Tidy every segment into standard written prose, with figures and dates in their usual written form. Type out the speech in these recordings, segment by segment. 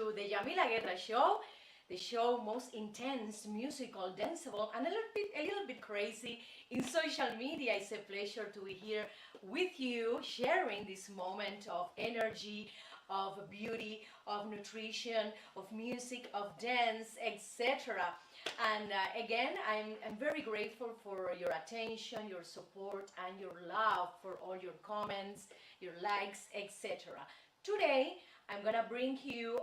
to the Yamila Guerra show, the show most intense, musical, danceable, and a little bit crazy in social media. It's a pleasure to be here with you, sharing this moment of energy, of beauty, of nutrition, of music, of dance, etc. And again, I'm very grateful for your attention, your support, and your love, for all your comments, your likes, etc. Today, I'm gonna bring you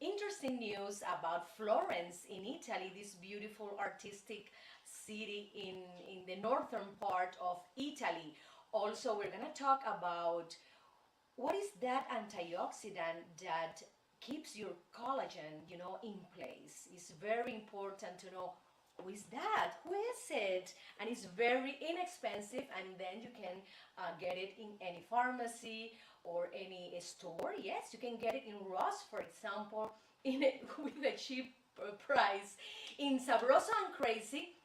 interesting news about Florence in Italy, this beautiful artistic city in the northern part of Italy. Also, we're gonna talk about what is that antioxidant that keeps your collagen, in place. It's very important to know who is that, who is it, and it's very inexpensive, and then you can get it in any pharmacy or any store. Yes, you can get it in Ross, for example, with a cheap price. In Sabroso and Crazy,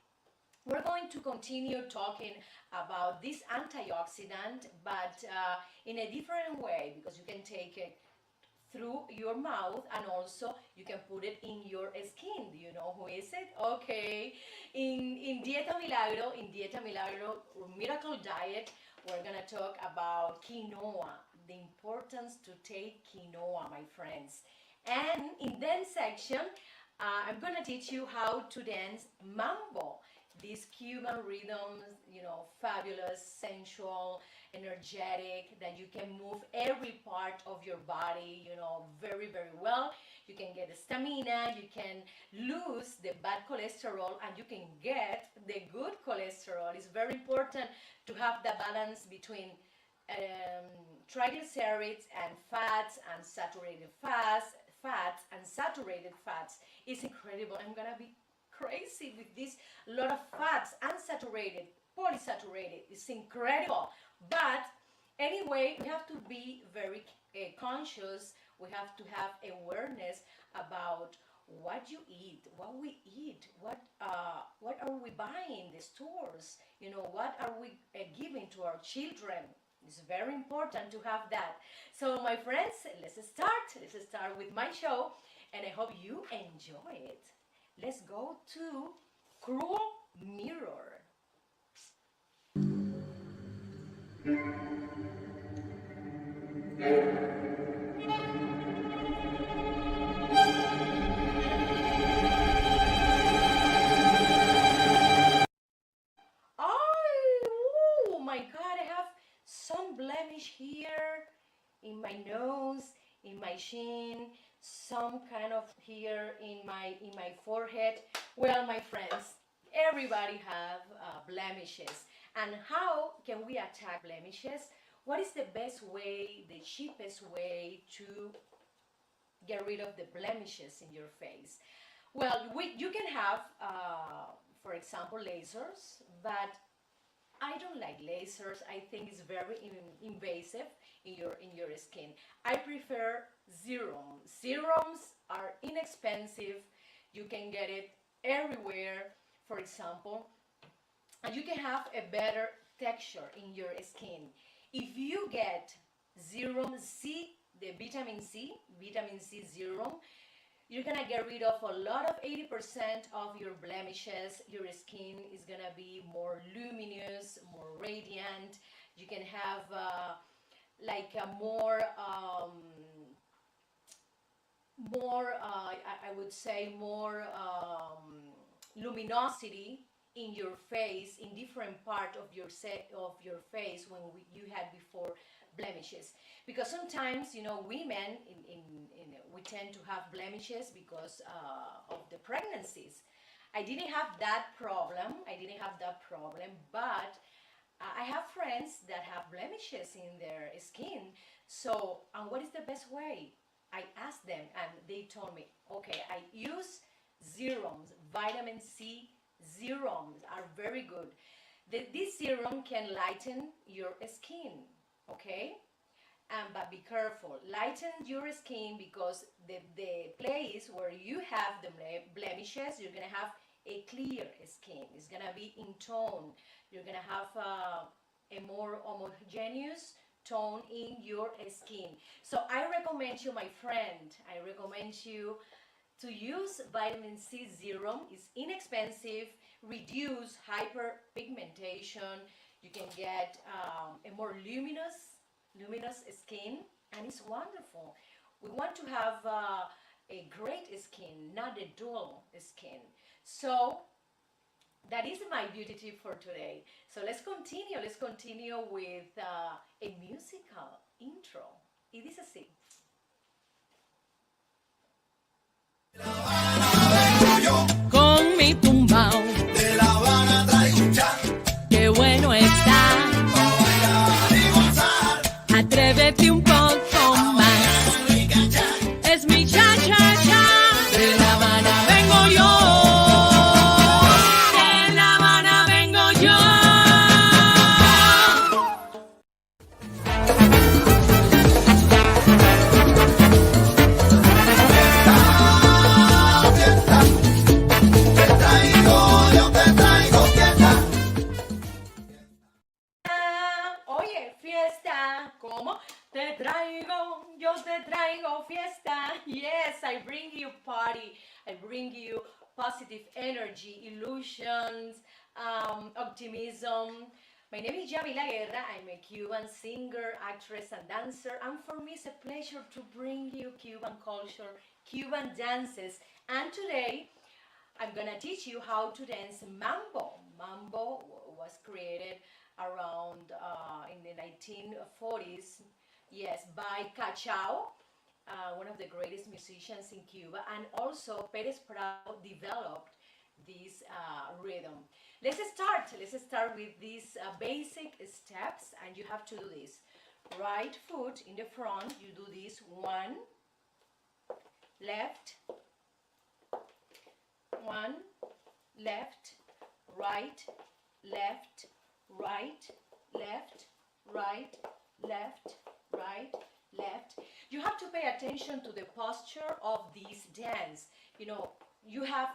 we're going to continue talking about this antioxidant, but in a different way, because you can take it through your mouth, and also you can put it in your skin. Do you know who is it? Okay. In Dieta Milagro Miracle Diet, we're gonna talk about quinoa, the importance to take quinoa, my friends. And in dance section, I'm gonna teach you how to dance mambo. These Cuban rhythms, fabulous, sensual, energetic, that you can move every part of your body, very, very well. You can get stamina, you can lose the bad cholesterol, and you can get the good cholesterol. It's very important to have the balance between triglycerides and fats and saturated fats and saturated fats. It's incredible. I'm gonna be crazy with this lot of fats, unsaturated, polysaturated. It's incredible. But anyway, we have to be very conscious. We have to have awareness about what you eat, what we eat, what are we buying in the stores, what are we giving to our children. It's very important to have that. So my friends, let's start with my show, and I hope you enjoy it. Let's go to Cruel Mirror. Oh my God, I have some blemish here in my nose, in my chin, some kind of here in my forehead. Well, my friends, everybody have blemishes. And how can we attack blemishes? What is the best way, the cheapest way to get rid of the blemishes in your face? Well, you can have, for example, lasers, but I don't like lasers. I think it's very invasive in your skin. I prefer serums. Serums are inexpensive. You can get it everywhere, for example, and you can have a better texture in your skin. If you get serum C, the vitamin C serum, you're gonna get rid of a lot of 80% of your blemishes. Your skin is gonna be more luminous, more radiant. You can have like a I would say more luminosity in your face, in different part of your face when you had before blemishes. Because sometimes, women we tend to have blemishes because of the pregnancies. I didn't have that problem. But I have friends that have blemishes in their skin. So, and what is the best way? I asked them, and they told me, okay, I use serums. Vitamin C serums are very good. This serum can lighten your skin, okay? But be careful, lighten your skin, because the place where you have the blemishes, you're gonna have a clear skin. It's gonna be in tone. You're gonna have a more homogeneous tone in your skin. So I recommend you, my friend, I recommend you to use vitamin C serum. It's inexpensive, reduce hyperpigmentation. You can get a more luminous skin, and it's wonderful. We want to have a great skin, not a dull skin. So that is my beauty tip for today. So let's continue. Let's continue with a musical intro. It is así. Con mi tumbao De La Habana traigo un cha, qué bueno está. pa' bailar y gozar. Atrévete un poco más. Rica cha, Es mi cha cha cha. De La Habana vengo yo. De La Habana vengo yo. fiesta, te traigo, yo te traigo fiesta. Oye, fiesta, ¿cómo? Te traigo, yo te traigo fiesta. Yes, I bring you party. I bring you positive energy, illusions, optimism. My name is Yamila Guerra. I'm a Cuban singer, actress, and dancer. And for me, it's a pleasure to bring you Cuban culture, Cuban dances. And today, I'm gonna teach you how to dance mambo. Mambo was created around in the 1940s, yes, by Cachao, one of the greatest musicians in Cuba, and also Perez Prado developed this rhythm. Let's start with these basic steps, and you have to do this. Right foot in the front, you do this one, left, one, left, right, left, right, left, right, left, right, left. You have to pay attention to the posture of this dance. You have,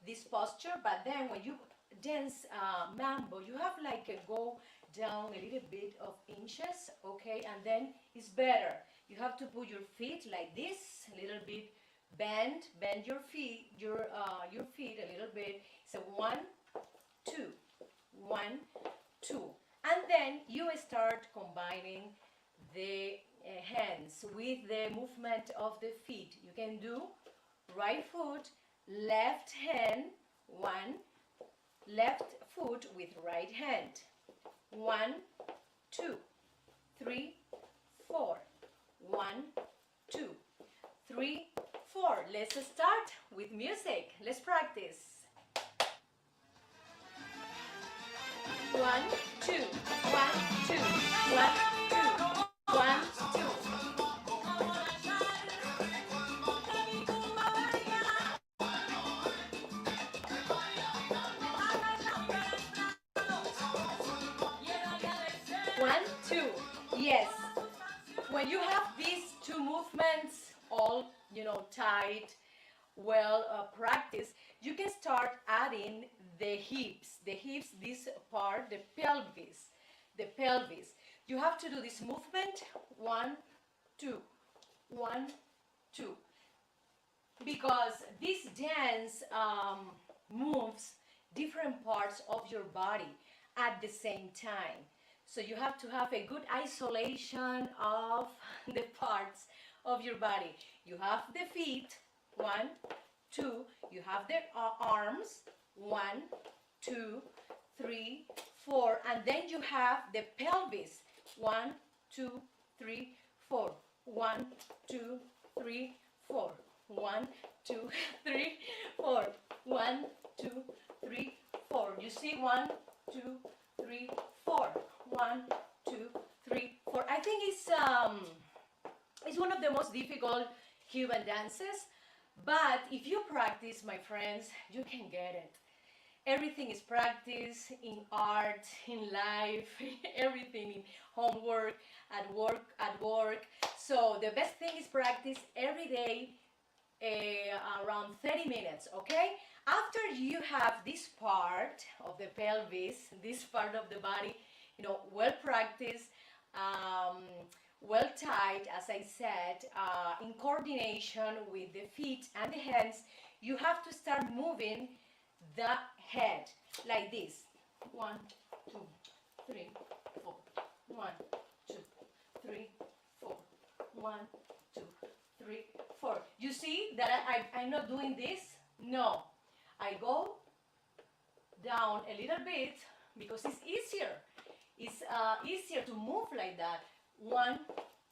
this posture, but then when you dance mambo, you have like a go down a little bit of inches, okay, and then it's better. You have to put your feet like this, a little bit bend your feet, your feet a little bit. So 1, 2, 1, 2, and then you start combining the hands with the movement of the feet. You can do right foot, left hand, 1, left foot with right hand, 1, 2, 3, 4, 1, 2, 3, 4. Let's start with music. Let's practice. 1, 2, 1, 2, 1, 2, 1, 2. One, two. Yes. When you have these two movements all, tight, well practiced, you can start adding the hips. The hips, this part, the pelvis. You have to do this movement, 1, 2, 1, 2. Because this dance moves different parts of your body at the same time. So you have to have a good isolation of the parts of your body. You have the feet, 1, 2. You have the arms, 1, 2, 3, 4. And then you have the pelvis, 1, 2, 3, 4. 1, 2, 3, 4. 1, 2, 3, 4. 1, 2, 3, 4. You see, 1, 2, 3, 4. 1, 2, 3, 4. I think it's one of the most difficult Cuban dances, but if you practice, my friends, you can get it. Everything is practice in art, in life, everything in homework, at work. So the best thing is practice every day, around 30 minutes, okay? After you have this part of the pelvis, this part of the body, well practiced, um, well tied, as I said, in coordination with the feet and the hands. You have to start moving the head like this. 1, 2, 3, 4. 1, 2, 3, 4. 1, 2, 3, 4. You see that I'm not doing this? No. I go down a little bit because it's easier. It's easier to move like that. 1,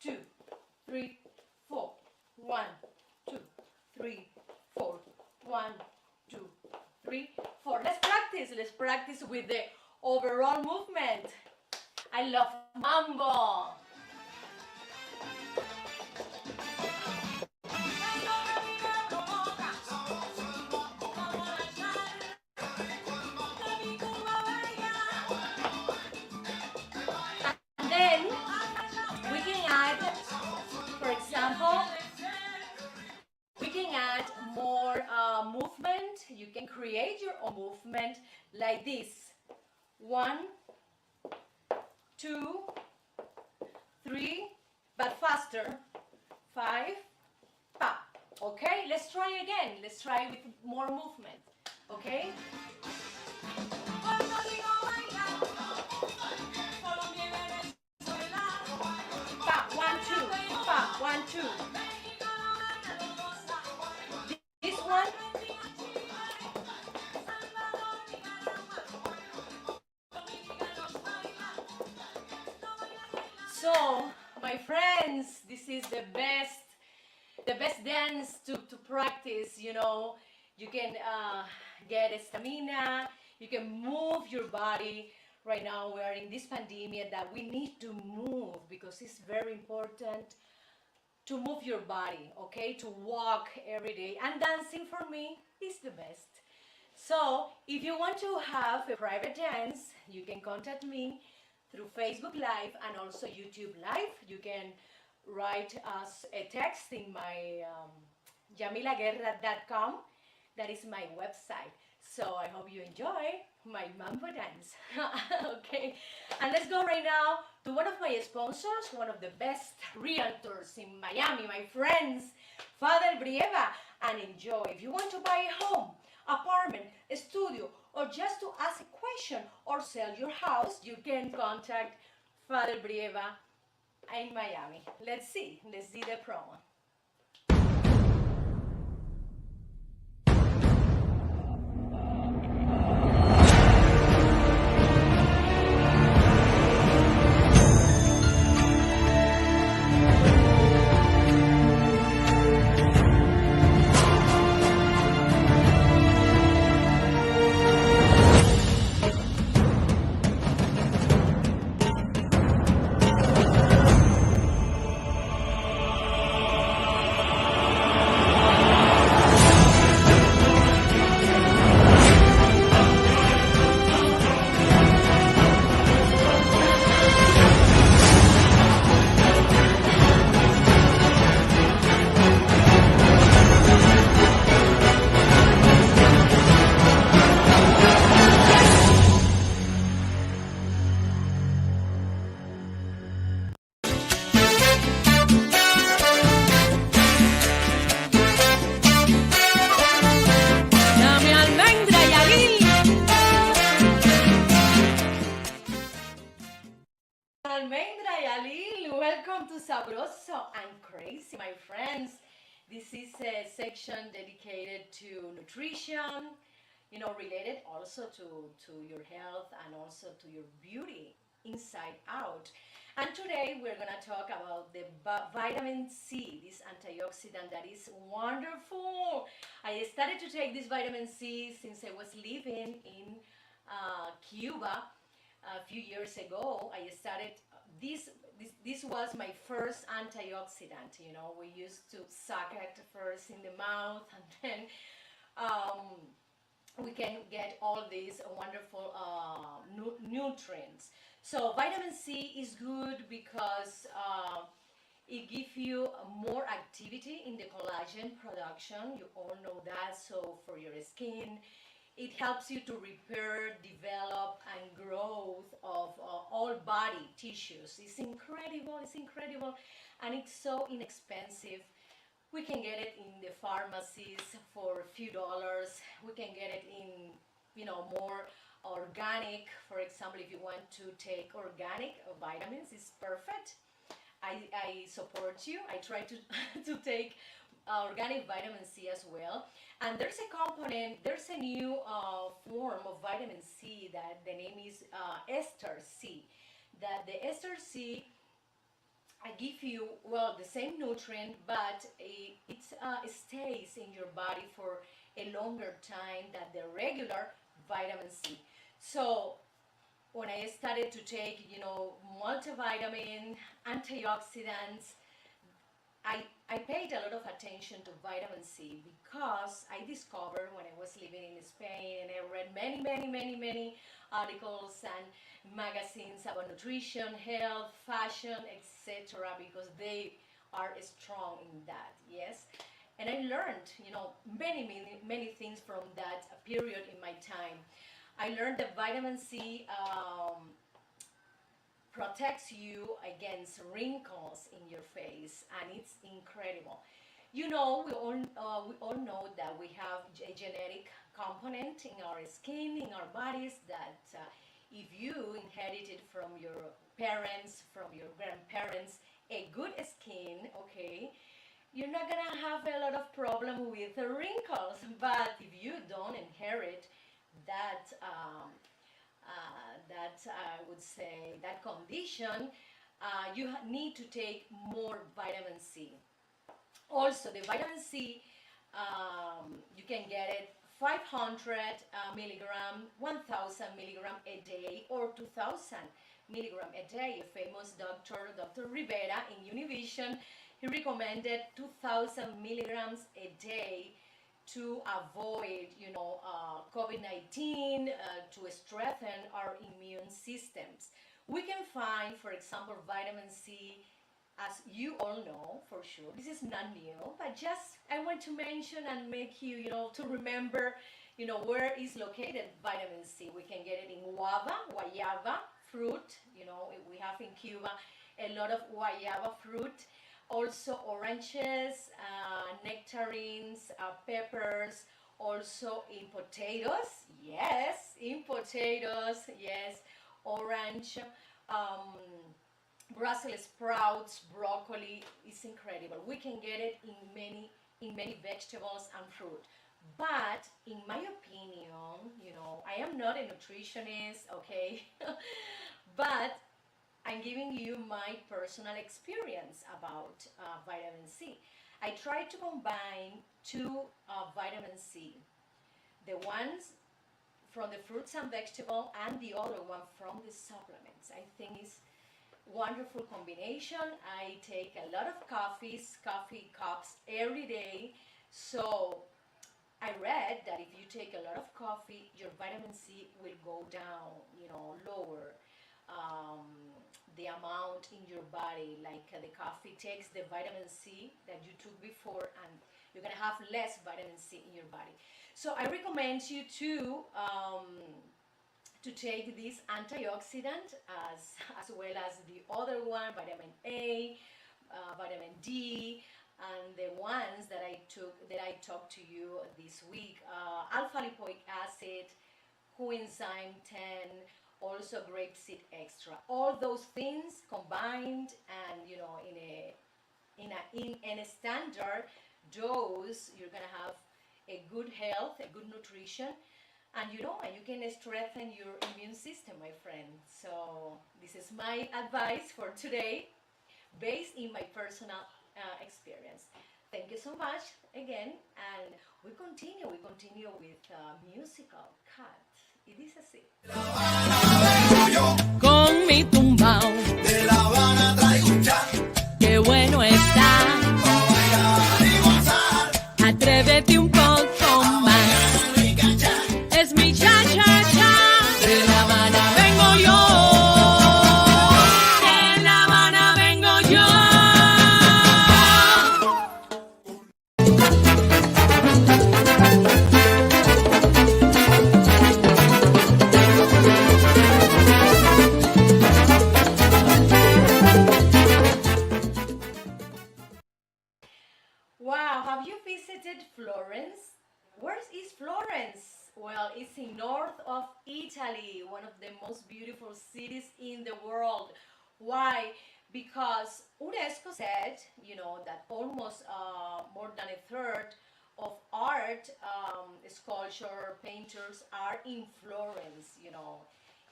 2, 3, 4. 1, 2, 3, 4. 1, 2, 3, 4. Let's practice. Let's practice with the overall movement. I love mambo. And then we can add, for example, we can add more movement. You can create your own movement like this. 1, 2, 3, but faster. 5, pa. Okay, let's try again. Let's try with more movement. Okay? Pa, 1, 2, pa, 1, 2. This one. So, my friends, this is the best dance to practice. You know, you can get stamina, you can move your body. Right now we are in this pandemic that we need to move because it's very important to move your body, okay, to walk every day, and dancing for me is the best. So if you want to have a private dance, you can contact me through Facebook Live and also YouTube Live. You can write us a text in my yamilaguerra.com. That is my website. So I hope you enjoy my mambo dance. Okay, and let's go right now to one of my sponsors, one of the best realtors in Miami, my friends, Father Brieva, and enjoy. If you want to buy a home, apartment, a studio, or just to ask a question or sell your house, you can contact Father Brieva in Miami. Let's see the promo. Almendra y Alil, welcome to Sabroso and Crazy, my friends. This is a section dedicated to nutrition, you know, related also to your health and also to your beauty inside out. And today we're gonna talk about the vitamin C, this antioxidant that is wonderful. I started to take this vitamin C since I was living in Cuba a few years ago. I started this was my first antioxidant. You know, we used to suck it first in the mouth, and then we can get all these wonderful nutrients. So vitamin C is good because it gives you more activity in the collagen production. You all know that. So for your skin, It helps you to repair, develop, and growth of all body tissues. It's incredible. It's incredible, and it's so inexpensive. We can get it in the pharmacies for a few dollars. We can get it in, more organic. For example, if you want to take organic vitamins, it's perfect. I support you. I try to to take organic vitamin C as well. And there's a component, there's a new form of vitamin C that the name is ester C. That the ester C give you, well, the same nutrient, but it stays in your body for a longer time than the regular vitamin C. So when I started to take, multivitamin, antioxidants, I paid a lot of attention to vitamin C because I discovered when I was living in Spain and I read many articles and magazines about nutrition, health, fashion, etc. because they are strong in that, yes. And I learned, many things from that period in my time. I learned that vitamin C protects you against wrinkles in your face, and it's incredible. We all know that we have a genetic component in our skin, in our bodies, that if you inherited from your parents, from your grandparents, a good skin, okay, you're not gonna have a lot of problem with the wrinkles. But if you don't inherit that I would say that condition, you need to take more vitamin C. Also, the vitamin C, you can get it 500 milligram, 1000 milligram a day, or 2000 milligram a day. A famous doctor, Dr. Rivera in Univision, he recommended 2000 milligrams a day to avoid, COVID-19, to strengthen our immune systems. We can find, for example, vitamin C, as you all know for sure. This is not new, but just I want to mention and make you, to remember, where is located vitamin C. We can get it in guayaba fruit. We have in Cuba a lot of guayaba fruit. Also oranges, nectarines, peppers, also in potatoes, yes, orange, Brussels sprouts, broccoli, is incredible. We can get it in many vegetables and fruit. But in my opinion, I am not a nutritionist, okay, but I'm giving you my personal experience about vitamin C. I try to combine two vitamin C. The ones from the fruits and vegetables and the other one from the supplements. I think it's wonderful combination. I take a lot of coffee cups every day. So I read that if you take a lot of coffee, your vitamin C will go down, lower. The amount in your body, like the coffee takes the vitamin C that you took before, and you're gonna have less vitamin C in your body. So I recommend you to take this antioxidant as well as the other one, vitamin A, vitamin D, and the ones that I talked to you this week, alpha lipoic acid, coenzyme 10, also grapeseed extra. All those things combined, and in a standard dose, you're gonna have a good health, a good nutrition, and you can strengthen your immune system, my friend. So this is my advice for today, based in my personal experience. Thank you so much again, and we continue with musical cut. Y dice así. Con mi tumbao, De La Habana traigo un chan, qué bueno está. pa' bailar y gozar. Atrévete un poco más. Rica chan, Es mi cha cha cha. De La Habana vengo yo. De La Habana vengo yo. Florence. Where is Florence? Well, it's in north of Italy, one of the most beautiful cities in the world. Why? Because UNESCO said, that almost more than a third of art, sculpture, painters are in Florence,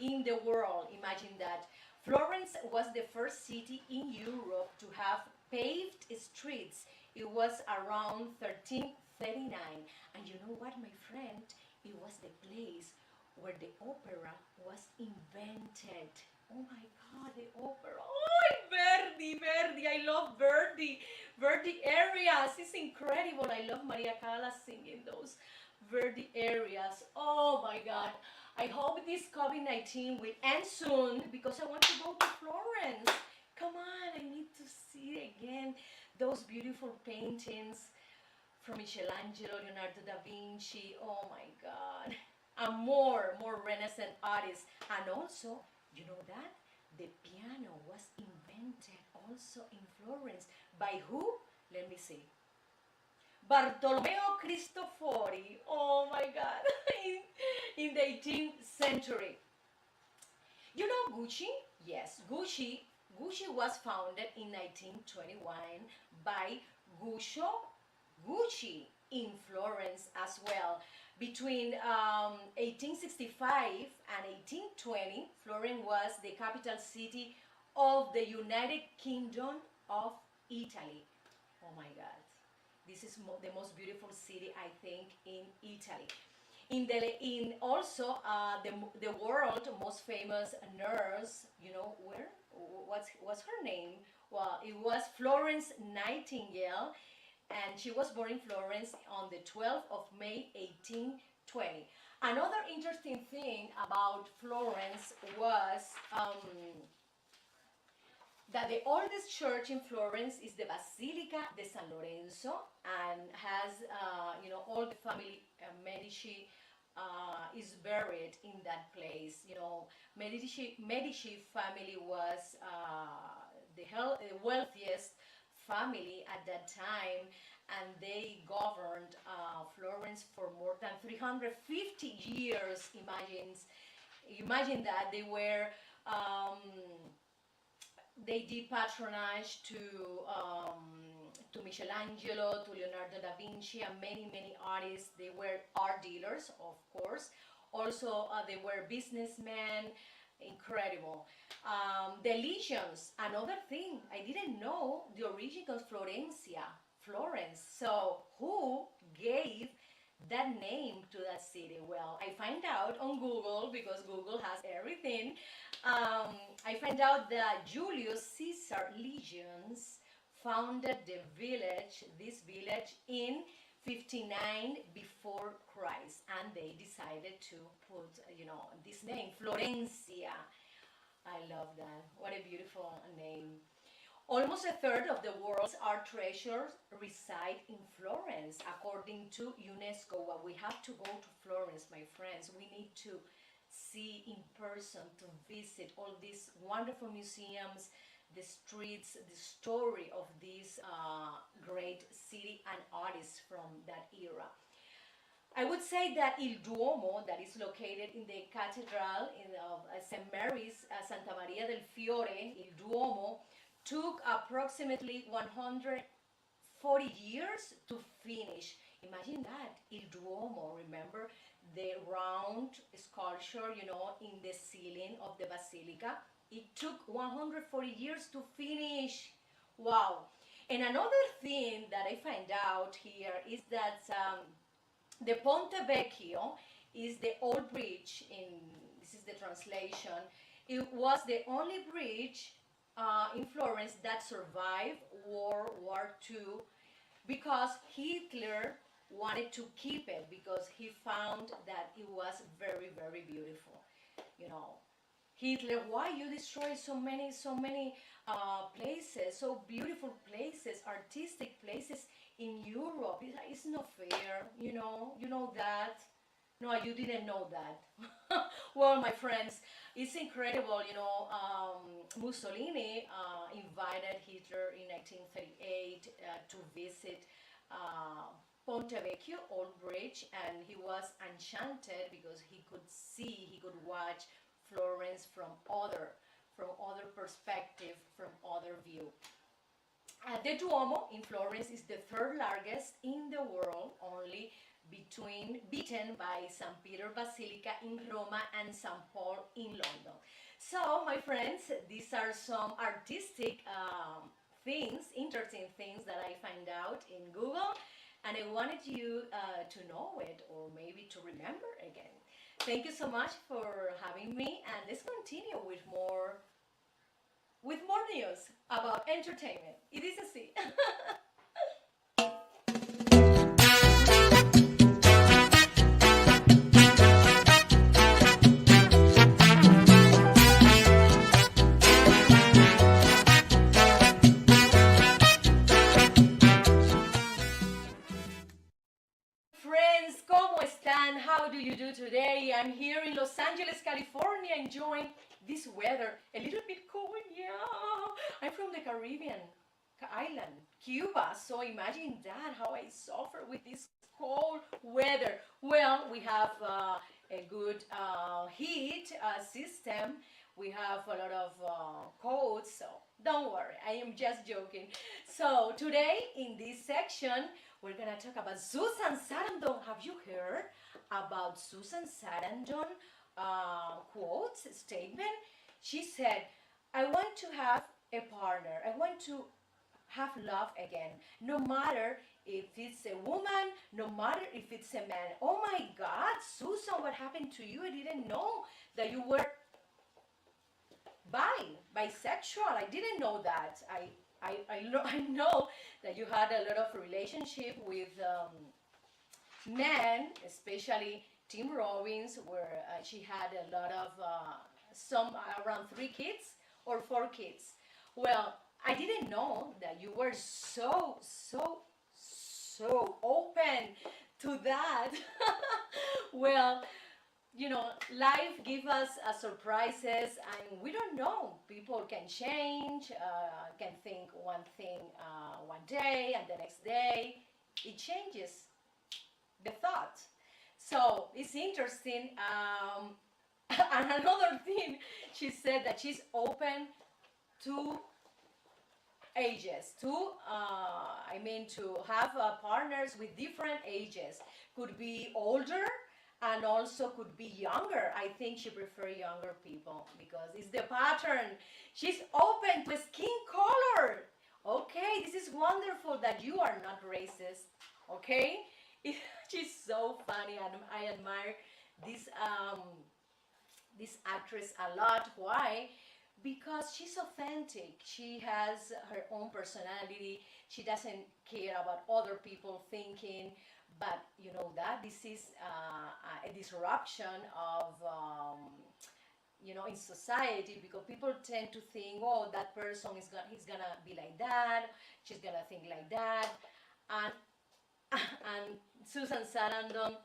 in the world. Imagine that. Florence was the first city in Europe to have paved streets. It was around 1339. And you know what, my friend? It was the place where the opera was invented. Oh my God, the opera. Oh, Verdi, Verdi. I love Verdi. Verdi areas. It's incredible. I love Maria Callas singing those Verdi areas. Oh my God. I hope this COVID-19 will end soon because I want to go to Florence. Come on, I need to see again those beautiful paintings from Michelangelo, Leonardo da Vinci. Oh my God. And more Renaissance artists. And also, you know that? The piano was invented also in Florence. By who? Let me see. Bartolomeo Cristofori. Oh my God. in the 18th century. You know Gucci? Yes, Gucci was founded in 1921 by Guccio Gucci in Florence as well. Between 1865 and 1820, Florence was the capital city of the United Kingdom of Italy. Oh my God. This is the most beautiful city, I think, in Italy. In also the world most famous nurse, where what's her name? Well, it was Florence Nightingale, and she was born in Florence on the 12th of May 1820. Another interesting thing about Florence was that the oldest church in Florence is the Basilica de San Lorenzo, and has all the family Medici is buried in that place. Medici family was the wealthiest family at that time, and they governed Florence for more than 350 years. Imagine that they did patronage to Michelangelo, to Leonardo da Vinci, and many artists. They were art dealers, of course. Also, they were businessmen. Incredible. The legions, another thing I didn't know, the origin of Florencia, Florence. So who gave that name to that city? Well, I find out on Google, because Google has everything. I find out that Julius Caesar legions founded this village in 59 before Christ, and they decided to put, this name, Florencia. I love that. What a beautiful name. Almost a third of the world's art treasures reside in Florence, according to UNESCO. Well, we have to go to Florence, my friends. We need to see in person, to visit all these wonderful museums, the streets, the story of this great city and artists from that era. I would say that Il Duomo, that is located in the cathedral of St. Mary's, Santa Maria del Fiore, Il Duomo, took approximately 140 years to finish. Imagine that, Il Duomo, remember the round sculpture, in the ceiling of the basilica. It took 140 years to finish. Wow. And another thing that I find out here is that the Ponte Vecchio is the old bridge, this is the translation. It was the only bridge in Florence that survived World War II, because Hitler wanted to keep it, because he found that it was very, very beautiful. Hitler, why you destroy so many places, so beautiful places, artistic places in Europe? It's not fair, you know that. No, you didn't know that. Well, my friends, it's incredible, Mussolini invited Hitler in 1938 to visit Ponte Vecchio, Old Bridge, and he was enchanted because he could see, he could watch Florence from other perspective, from other view. The Duomo in Florence is the third largest in the world, only beaten by St. Peter Basilica in Roma and St. Paul in London. So, my friends, these are some artistic things, interesting things that I find out in Google, and I wanted you to know it or maybe to remember again. Thank you so much for having me, and let's continue with more news about entertainment. It is a C. Friends, ¿cómo están? How do you do today? I'm here in Los Angeles, California, enjoying this weather. A little bit cold, yeah. I'm from the Caribbean island, Cuba. So imagine that, how I suffer with this cold weather. Well, we have a good heat system. We have a lot of coats, so don't worry, I am just joking. So today in this section, we're gonna talk about Susan Sarandon. Have you heard about Susan Sarandon quote, statement? She said, I want to have a partner. I want to have love again, no matter if it's a woman, no matter if it's a man. Oh my God, Susan, what happened to you? I didn't know that you were bisexual. I didn't know that. I know that you had a lot of relationship with men, especially Tim Robbins, where she had a lot of some around 3 kids or 4 kids. Well, I didn't know that you were so open to that. Well, you know, life gives us surprises, and we don't know. People can change, can think one thing one day, and the next day it changes the thought. So it's interesting. And another thing, she said that she's open to ages, to have partners with different ages. Could be older and also could be younger. I think she prefers younger people because it's the pattern. She's open to skin color. Okay, this is wonderful that you are not racist. Okay, she's so funny, and I admire this this actress a lot. Why? Because she's authentic. She has her own personality. She doesn't care about other people thinking. But you know that this is a disruption of, in society, because people tend to think, oh, that person he's gonna be like that, she's gonna think like that, and and Susan Sarandon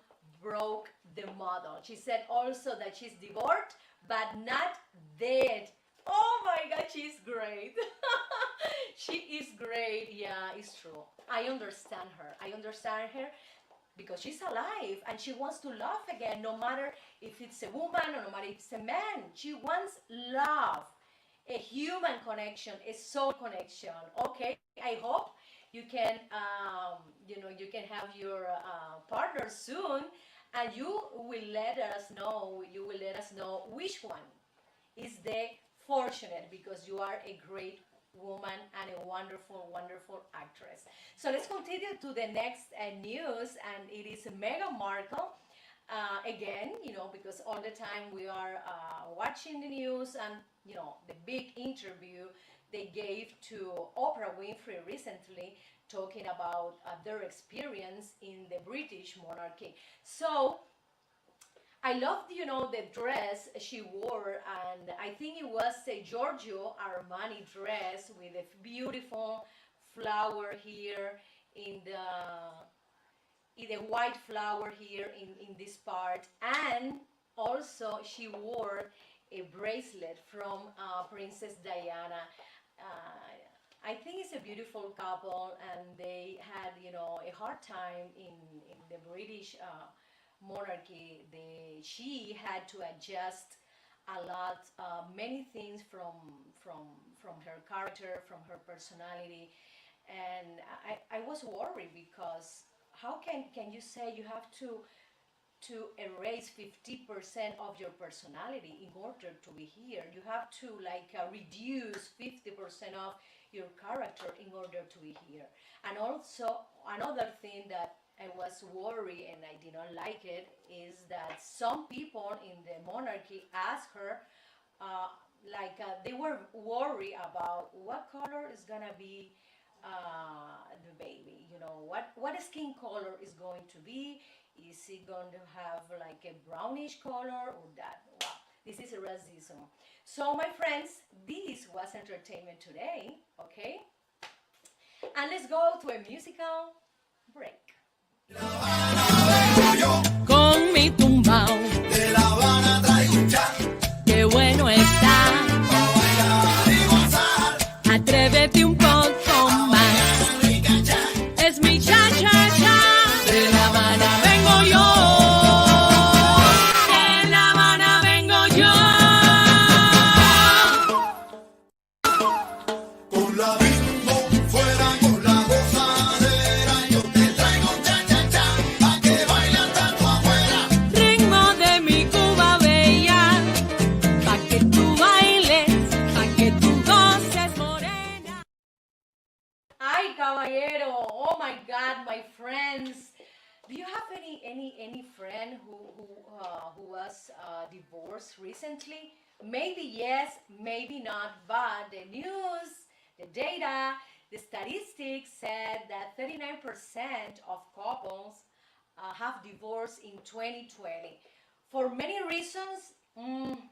broke the model. She said also that she's divorced but not dead. Oh my God, she's great. She is great. Yeah, it's true. I understand her. Because she's alive and she wants to love again, no matter if it's a woman or no matter if it's a man. She wants love, a human connection, a soul connection. Okay, I hope you can, you can have your partner soon, and you will let us know. You will let us know which one is the fortunate, because you are a great woman and a wonderful actress. So let's continue to the next news, and it is Meghan Markle. Again, because all the time we are watching the news, and the big interview they gave to Oprah Winfrey recently, talking about their experience in the British monarchy. So I loved, the dress she wore, and I think it was a Giorgio Armani dress with a beautiful flower here in the white flower here in this part, and also she wore a bracelet from Princess Diana. I think it's a beautiful couple, and they had, a hard time in the British monarchy. She had to adjust a lot, many things from her character, from her personality, and I was worried because how can you say you have to erase 50% of your personality in order to be here? You have to like reduce 50% of your character in order to be here. And also another thing that I was worried and I did not like it is that some people in the monarchy asked her, uh, they were worried about what color is gonna be the baby. What skin color is going to be. Is it going to have like a brownish color or that? Wow, this is racism. So, my friends, this was entertainment today, okay? And let's go to a musical break. Con mi tumbao, De La Habana traigo un cha, qué bueno está. pa' bailar y gozar. Atrévete un poco más. Rica cha, Es mi cha cha cha. De La Habana vengo yo. De La Habana vengo yo. con la bimbo, fuera con la gozadera. Yo te traigo un cha cha cha, pa' que bailes tanto afuera. Ritmo de mi Cuba bella. Pa' que tú bailes, pa' que tú goces morena. Ay, caballero! Oh my God, my friends! Do you have any friend who was divorced recently? Maybe yes, maybe not. But the news, the data, the statistics said that 39% of couples have divorced in 2020. For many reasons,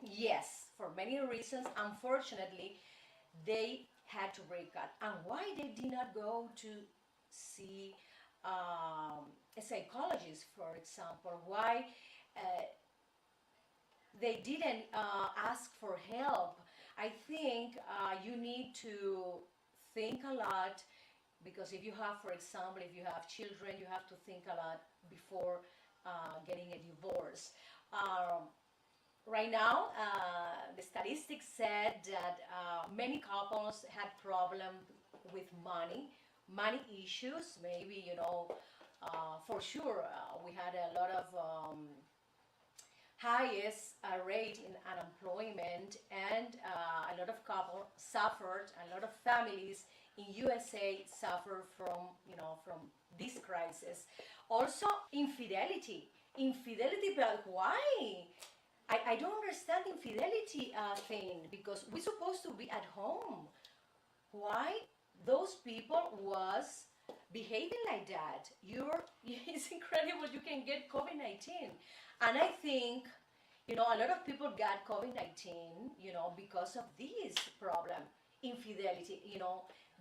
yes, for many reasons. Unfortunately, they had to break up. And why they did not go to see a psychologist, for example? Why they didn't ask for help? I think you need to think a lot, because if you have, for example, if you have children, you have to think a lot before getting a divorce. Right now, the statistics said that many couples had problems with money issues. Maybe, for sure, we had a lot of highest rate in unemployment, and a lot of couples suffered. A lot of families in USA suffer from this crisis. Also, infidelity, but why? I don't understand infidelity thing, because we're supposed to be at home. Why those people was behaving like that? It's incredible. You can get COVID-19, and I think a lot of people got COVID-19, because of this problem, infidelity.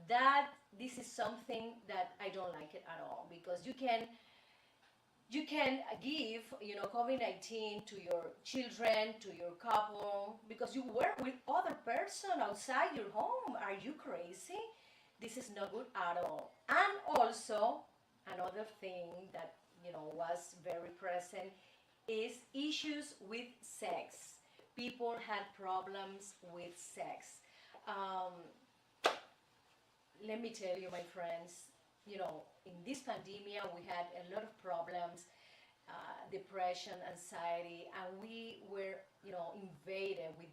That this is something that I don't like it at all, because you can give COVID-19 to your children, to your couple, because you work with other person outside your home. Are you crazy? This is not good at all. And also another thing that was very present is issues with sex. People had problems with sex. um, let me tell you, my friends, in this pandemic, we had a lot of problems, depression, anxiety, and we were, invaded with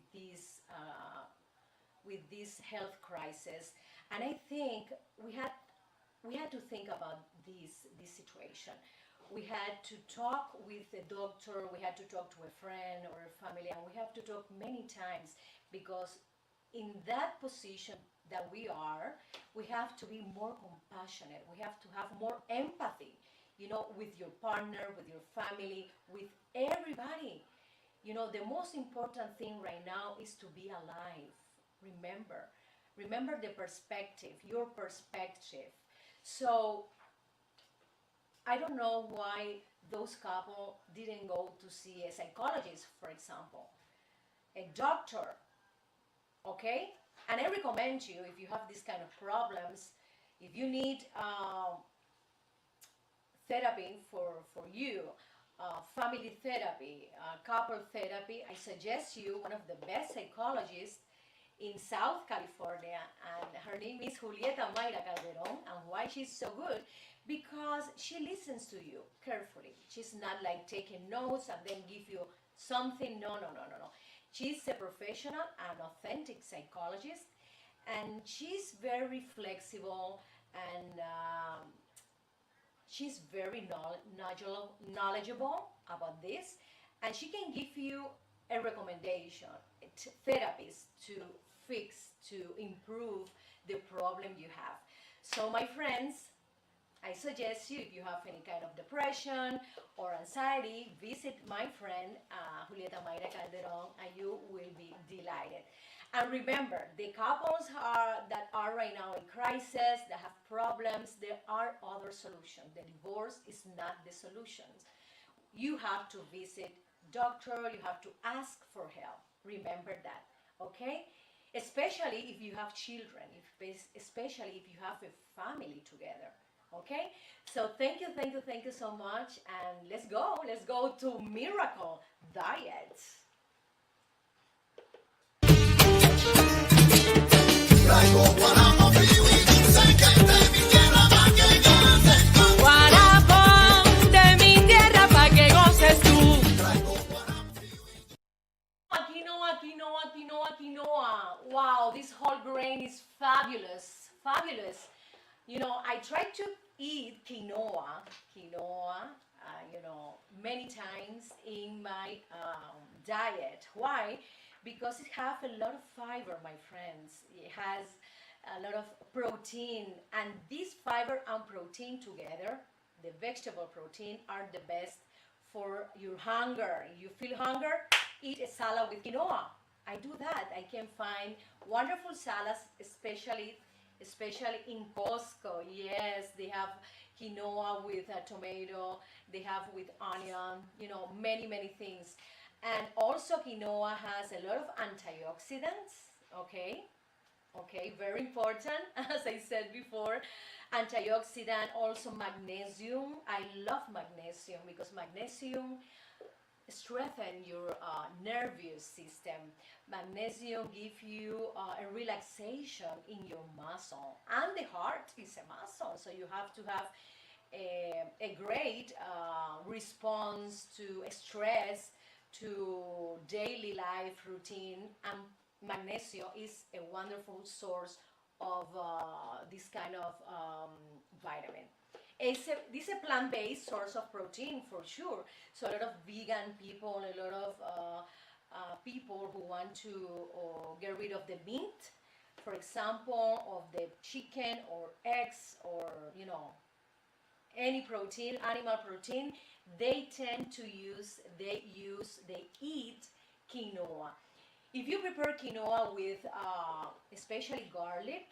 this health crisis. And I think we had to think about this situation. We had to talk with a doctor, we had to talk to a friend or a family, and we have to talk many times, because in that position that we are, we have to be more compassionate. We have to have more empathy, with your partner, with your family, with everybody. The most important thing right now is to be alive. Remember the perspective, your perspective. So I don't know why those couple didn't go to see a psychologist, for example, a doctor, okay? And I recommend you, if you have this kind of problems, if you need therapy for you, family therapy, couple therapy, I suggest you one of the best psychologists in South California, and her name is Julieta Mayra Calderon. And why she's so good? Because she listens to you carefully. She's not like taking notes and then give you something. No, no, no, no, no. She's a professional and authentic psychologist, and she's very flexible, and she's very knowledgeable about this, and she can give you a recommendation, therapies to fix, to improve the problem you have. So my friends, I suggest you, if you have any kind of depression or anxiety, visit my friend Julieta Mayra Calderon, and you will be delighted. And remember, the couples that are right now in crisis, that have problems, there are other solutions. The divorce is not the solution. You have to visit doctor, you have to ask for help. Remember that, okay? Especially if you have children, especially if you have a family together. Okay, so thank you so much, and let's go to Miracle Diet. Traigo guarapo, kiwi, dulce que de mi tierra pa' que goces tú. Guarapo de mi tierra pa' que goces tú. Traigo guarapo, kiwi. Quinoa. Wow, this whole grain is fabulous. You know, I try to eat quinoa, many times in my diet. Why? Because it has a lot of fiber, my friends. It has a lot of protein, and this fiber and protein together, the vegetable protein, are the best for your hunger. You feel hunger? Eat a salad with quinoa. I do that. I can find wonderful salads, especially in Costco. Yes, they have quinoa with tomato, they have with onion, many things. And also quinoa has a lot of antioxidants, okay, very important, as I said before. Antioxidant, also magnesium. I love magnesium because magnesium strengthen your nervous system. Magnesium give you a relaxation in your muscle, and the heart is a muscle, so you have to have a great response to stress, to daily life routine, and magnesium is a wonderful source of this kind of vitamin. This is a plant-based source of protein for sure. So a lot of vegan people, a lot of people who want to get rid of the meat, for example, of the chicken or eggs, or any protein, animal protein, they eat quinoa. If you prepare quinoa with especially garlic,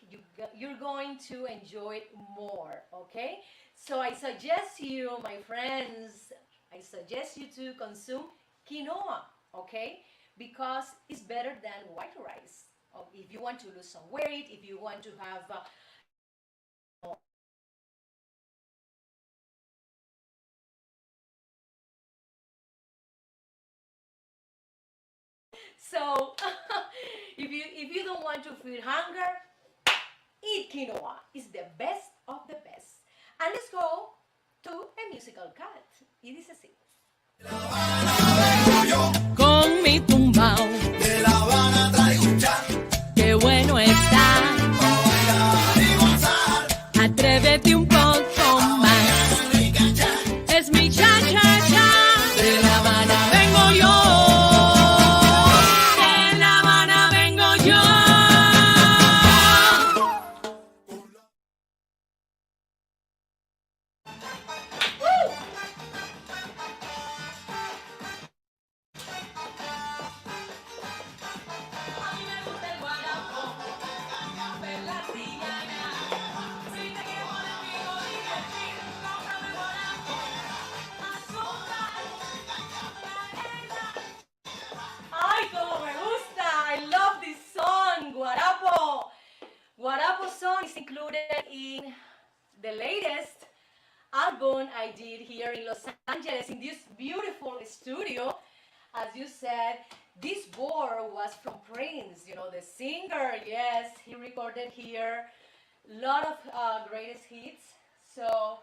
you're going to enjoy it more, okay? So I suggest you, my friends, to consume quinoa, okay? Because it's better than white rice. If you want to lose some weight, if you want to have so if you don't want to feel hunger, eat quinoa. It's the best of the best. And let's go to a musical cut. It is así. Vengo yo, Con mi tumbao, de La Habana traigo un cha, qué bueno está. pa' bailar y gozar. Atrévete un poco más. Rica cha, Es mi cha-cha-cha. De La Habana vengo yo. De La Habana vengo yo. I did here in Los Angeles in this beautiful studio. As you said, this board was from Prince, the singer. Yes, he recorded here a lot of greatest hits. So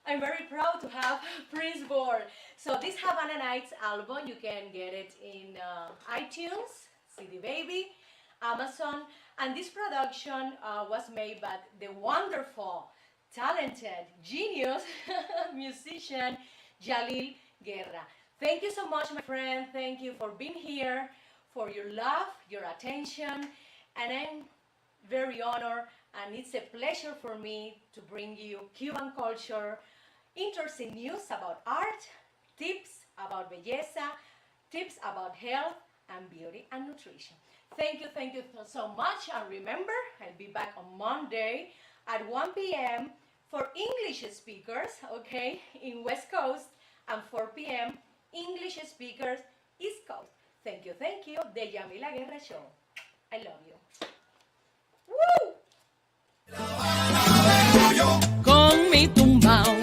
I'm very proud to have Prince board. So this Havana Nights album, you can get it in iTunes, CD Baby, Amazon, and this production was made by the wonderful, talented, genius musician Yamila Guerra. Thank you so much, my friend. Thank you for being here, for your love, your attention, and I'm very honored, and it's a pleasure for me to bring you Cuban culture, interesting news about art, tips about belleza, tips about health and beauty and nutrition. Thank you so much, and remember, I'll be back on Monday at 1 p.m. for English speakers, okay, in West Coast, and 4 p.m. English speakers, East Coast. Thank you, the Yamila Guerra Show. I love you. Woo! Con mi tumbao